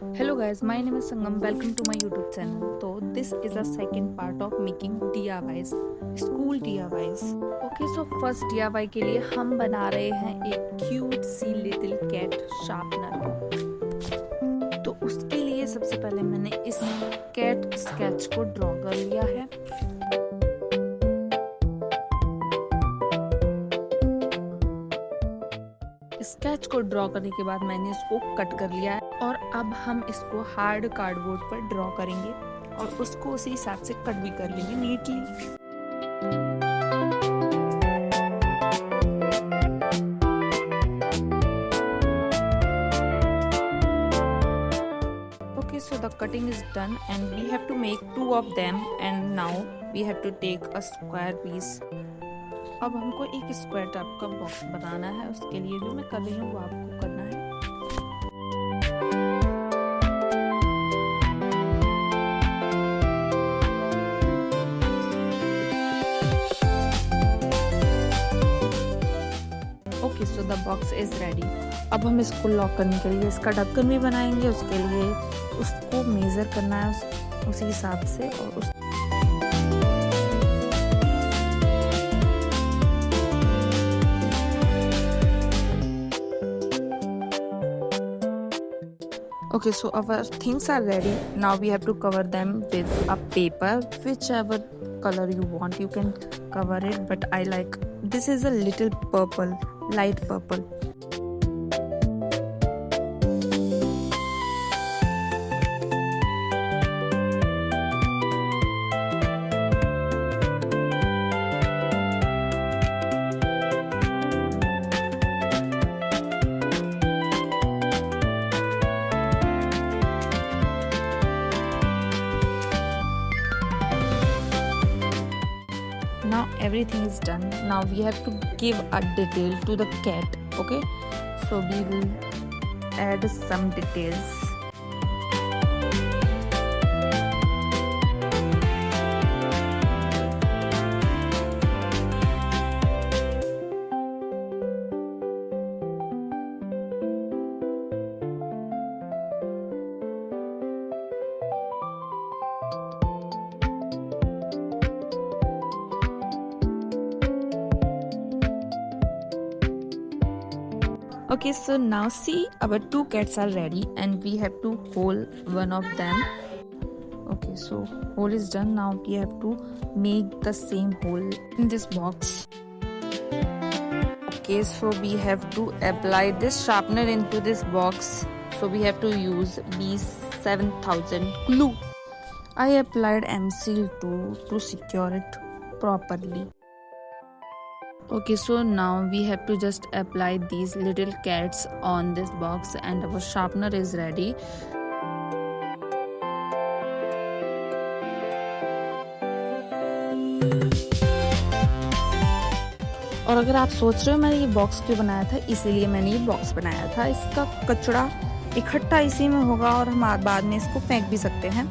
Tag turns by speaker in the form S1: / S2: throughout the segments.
S1: Hello guys, my name is Sangam. Welcome to my YouTube channel. So this is a second part of making DIYs, school DIYs. Okay, so first DIY के लिए हम बना रहे हैं एक cute सी little cat sharpener. तो उसके लिए सबसे पहले मैंने इस कैट स्केच को ड्रॉ कर लिया है। स्केच को ड्रॉ करने के बाद मैंने इसको कट कर लिया है और अब हम इसको हार्ड कार्डबोर्ड पर ड्रॉ करेंगे और उसको उसी हिसाब से कट भी कर लेंगे neatly. Okay, so the cutting is done and we have to make two of them and now we have to take a square piece. अब हमको एक स्क्वायर टाइप का बॉक्स बनाना है। उसके लिए जो मैं कर रही हूँ वो आपको करना है। Okay, so the box is ready. अब हम इसको लॉक करने के लिए इसका ढक्कन भी बनाएंगे। उसके लिए उसको मेजर करना है उसी हिसाब से और उस Okay, so our things are ready. Now we have to cover them with a paper, whichever color you want. You can cover it, but I like this is a little purple, light purple. Now everything is done. Now we have to give a detail to the cat. Okay, so we will add some details. Okay, so now see our two cats are ready and we have to hold one of them. Okay, so hole is done. Now we have to make the same hole in this box. Okay, so we have to apply this sharpener into this box. So we have to use B7000 glue. I applied M-Seal to secure it properly. Okay, so now we have to just apply these little cats on this box and our sharpener is ready. और अगर आप सोच रहे हो मैंने ये box क्यों बनाया था, इसीलिए मैंने ये बॉक्स बनाया था। इसका कचरा इकट्ठा इसी में होगा और हम बाद में इसको फेंक भी सकते हैं।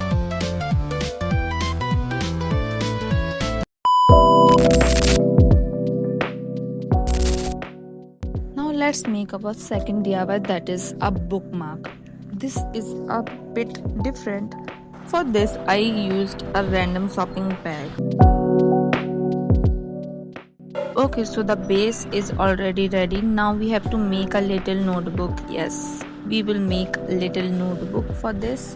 S1: Let's make our second DIY, that is a bookmark. This is a bit different. For this I used a random shopping bag. Okay, so the base is already ready. Now we have to make a little notebook. Yes, we will make a little notebook for this.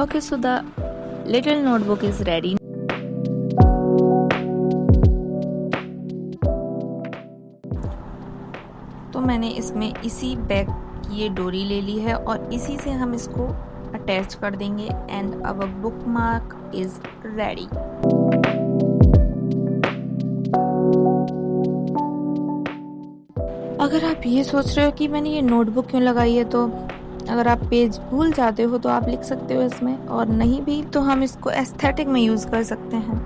S1: Okay, so the little notebook is ready. तो मैंने इसमें इसी bag की ये डोरी ले ली है और इसी से हम इसको अटैच कर देंगे and our bookmark is ready. अगर आप ये सोच रहे हो कि मैंने ये नोटबुक क्यों लगाई है, तो अगर आप पेज भूल जाते हो तो आप लिख सकते हो इसमें, और नहीं भी तो हम इसको एस्थेटिक में यूज कर सकते हैं।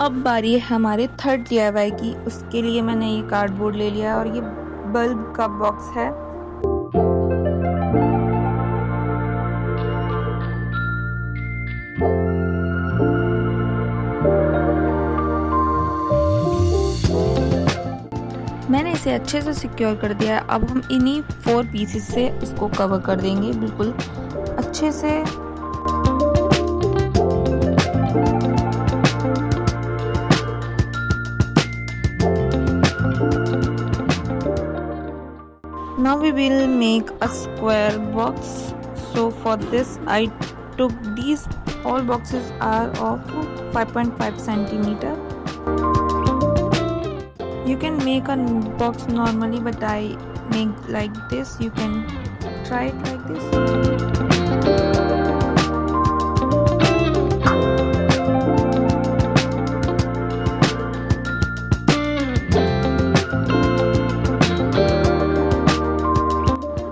S1: अब बारी है हमारे थर्ड DIY की। उसके लिए मैंने ये कार्डबोर्ड ले लिया और ये बल्ब का बॉक्स है। मैंने इसे अच्छे से सिक्योर कर दिया है। अब हम इन्हीं 4 पीसेस से इसको कवर कर देंगे बिल्कुल अच्छे से। Now we will make a square box. So for this I took these, all boxes are of 5.5 centimeter. You can make a box normally, but I make like this. You can try it like this.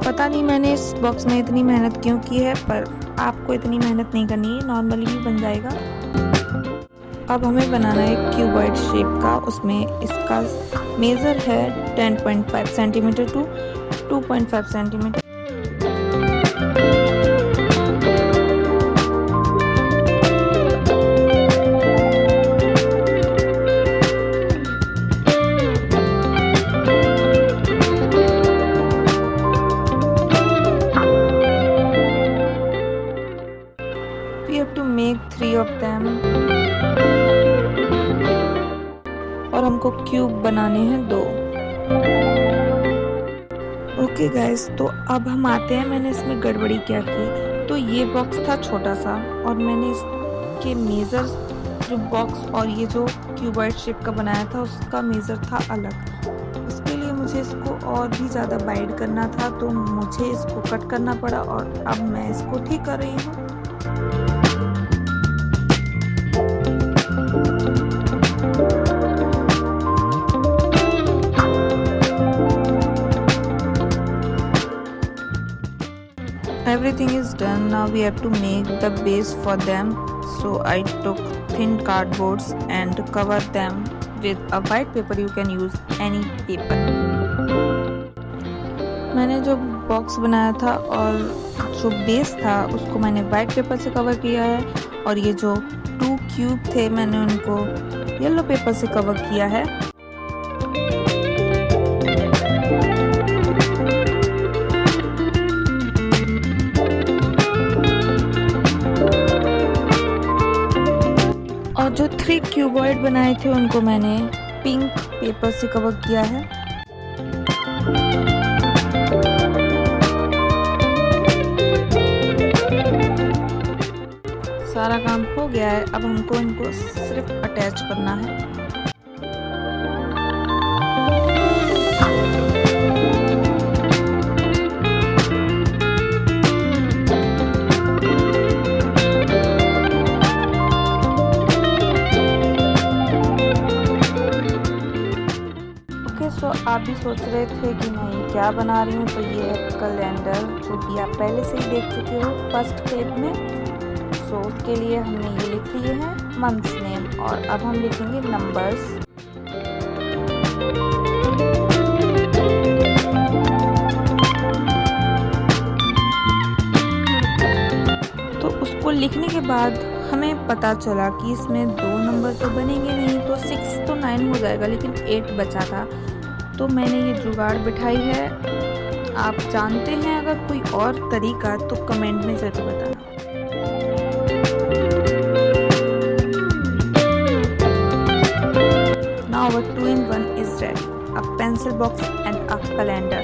S1: पता नहीं मैंने इस box में इतनी मेहनत क्यों की है, पर आपको इतनी मेहनत नहीं करनी है, नॉर्मली भी बन जाएगा। अब हमें बनाना है क्यूबॉइड शेप का। उसमें इसका मेजर है 10.5 centimetre to 2.5 centimetre. We have to make 3 of them और हमको क्यूब बनाने हैं 2। ओके गाइस, तो अब हम आते हैं मैंने इसमें गड़बड़ी क्या की। तो ये बॉक्स था छोटा सा और मैंने इसके मेजर जो बॉक्स और ये जो क्यूबॉइड शेप का बनाया था उसका मेजर था अलग। उसके लिए मुझे इसको और भी ज़्यादा बाइड करना था, तो मुझे इसको कट करना पड़ा और अब मैं इसको ठीक कर रही हूँ। Everything is done. Now we have to make the base for them. So I took thin cardboards and covered them with a white paper. You can use any paper. मैंने जो बॉक्स बनाया था और जो बेस था उसको मैंने white paper से कवर किया है, और ये जो 2 क्यूब थे मैंने उनको येलो पेपर से कवर किया है। और जो 3 क्यूबॉइड बनाए थे उनको मैंने पिंक पेपर से कवर किया है। सारा काम हो गया है, अब हमको इनको सिर्फ अटैच करना है। सो आप भी सोच रहे थे कि मैं क्या बना रही हूँ, तो ये है कैलेंडर जो कि आप पहले से ही देख चुके हो फर्स्ट पेज में। सो उसके लिए हमने ये लिख लिए हैं मंथ्स नेम, और अब हम लिखेंगे नंबर्स। तो उसको लिखने के बाद हमें पता चला कि इसमें 2 नंबर तो बनेंगे नहीं, तो 6 तो 9 हो जाएगा, लेकिन 8 बचा था। तो मैंने ये जुगाड़ बिठाई है। आप जानते हैं अगर कोई और तरीका तो कमेंट में ज़रूर बताना। Now our 2-in-1 is ready. A pencil box and a calendar.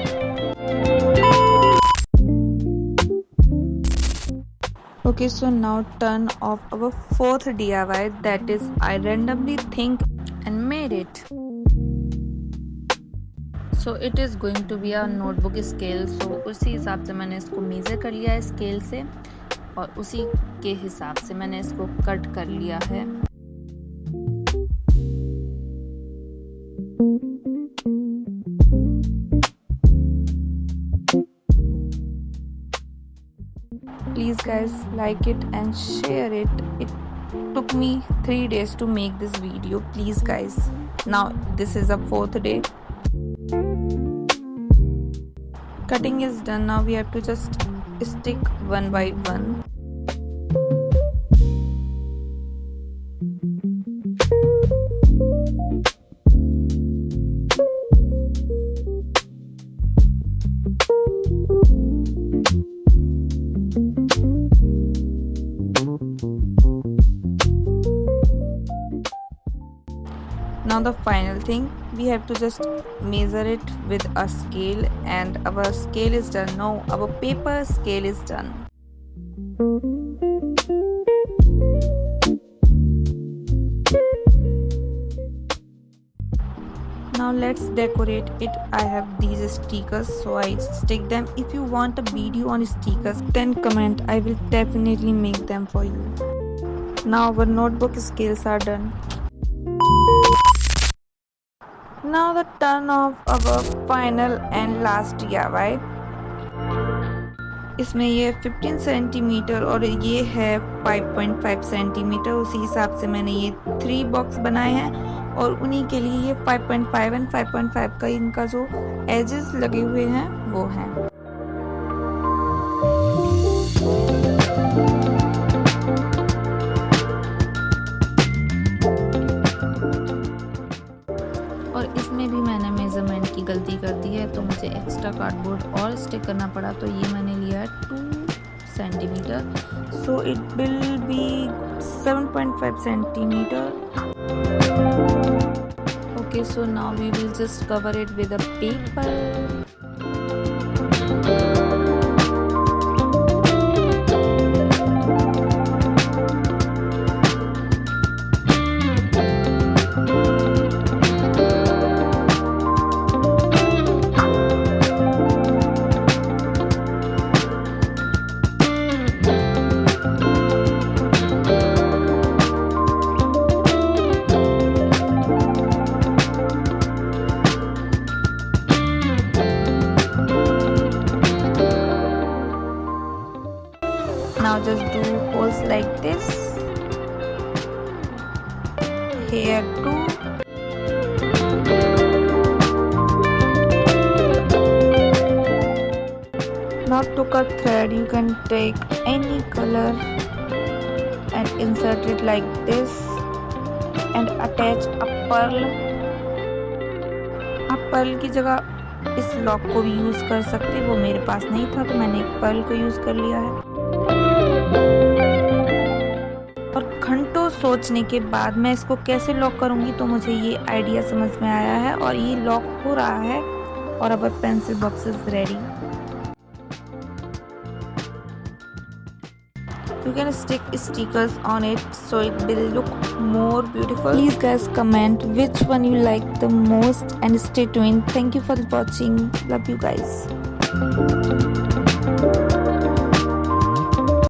S1: Okay, so now turn off our 4th DIY, that is I randomly think and made it. So it is going to be a notebook scale. सो उसी हिसाब से मैंने इसको measure कर लिया है scale से, और उसी के हिसाब से मैंने इसको कट कर लिया है। Please guys, like it and share it. It took me 3 days to make this video. Please guys, now this is the 4th day. Cutting is done. Now we have to just stick one by one. Now the final thing, we have to just measure it with a scale, and our scale is done. Now our paper scale is done. Now let's decorate it. I have these stickers, so I stick them. If you want a video on stickers, then comment. I will definitely make them for you. Now our notebook scales are done. Now the turn of our final and last DIY. इसमें ये 15 centimetre और ये है 5.5 centimetre. उसी हिसाब से मैंने ये 3 बॉक्स बनाए हैं, और उन्हीं के लिए ये 5.5 एंड 5.5 का इनका जो एजेस लगे हुए हैं वो हैं। और इसमें भी मैंने मेज़रमेंट की गलती कर दी है, तो मुझे एक्स्ट्रा कार्डबोर्ड और स्टिक करना पड़ा। तो ये मैंने लिया है 2 centimetre, so it will be 7.5 centimetre. Okay, so now we will just cover it with a paper. Now just do holes like this, here too. Now to cut thread, you can take any color and insert it like this and attach a pearl. आप Perl की जगह इस lock को भी use कर सकते, वो मेरे पास नहीं था तो मैंने एक पर्ल को यूज़ कर लिया है। और घंटों सोचने के बाद मैं इसको कैसे लॉक करूंगी, तो मुझे ये आइडिया समझ में आया है और ये लॉक हो रहा है। और अब pencil box is ready. You can stick stickers on it so it will look more beautiful. Please guys comment which one you like the most and stay tuned. Thank you for watching. Love you guys.